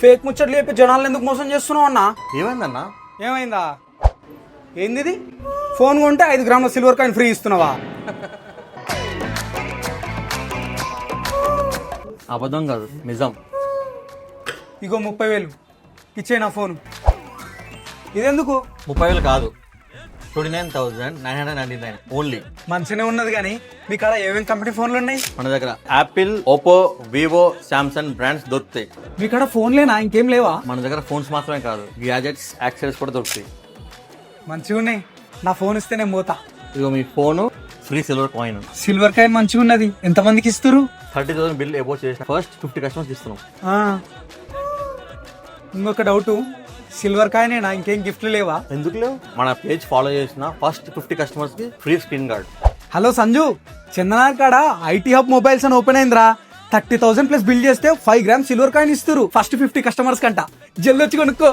Fake ముచ్చట్లు చెప్పి జనాలను ఎందుకు మోసం చేస్తున్నావు అన్నా? ఏమైందన్నా? ఏమైందా? ఏంది ఇది? ఫోన్ కొంటే 5 గ్రాముల సిల్వర్ కాయిన్ ఫ్రీ ఇస్తున్నావా? అబద్ధం కాదు, నిజం. ఇగో 30,000 ఇచ్చే నా ఫోన్. ఇదెందుకు? 30,000 కాదు, 29,999 ఓన్లీ. మంచిగానే ఉన్నది కానీ మీ కాడ ఏమేమి కంపెనీ ఫోన్లు ఉన్నాయి? మన దగ్గర Apple, Oppo, Vivo, Samsung brands దొరుకుతాయి. మీ కాడ ఫోన్లేనా, ఇంకేం లేవా? మన దగ్గర ఫోన్స్ మాత్రమే కాదు, గ్యాజెట్స్, యాక్సెసరీస్ కూడా దొరుకుతాయి. మంచిగా ఉన్నాయి. నా ఫోన్ ఇస్తే నేను పోతా. ఇదిగో మీ phone, free silver coin. Silver coin మంచిగా ఉన్నది. ఎంతమందికి ఇస్తారు? 30,000 బిల్ ఎబో చేసిన ఫస్ట్ 50 కస్టమర్స్ ఇస్తున్నాం. ఇంకొక డౌట్, సిల్వర్ కాయినేనా, ఇంకేం గిఫ్ట్లు లేవా? ఎందుకు లేవు? మన పేజ్ ఫాలో చేసిన ఫస్ట్ 50 కస్టమర్స్ కి free screen guard. Hello Sanju, చందనార్ కాడ ఐటీ హబ్ మొబైల్స్ అని ఓపెన్ అయిందిరా. 30,000 ప్లస్ బిల్ చేస్తే 5 గ్రామ్ సిల్వర్ కాయిన్ ఇస్తారు ఫస్ట్ 50 కస్టమర్స్ కంట. జల్దొచ్చి కొనుక్కో.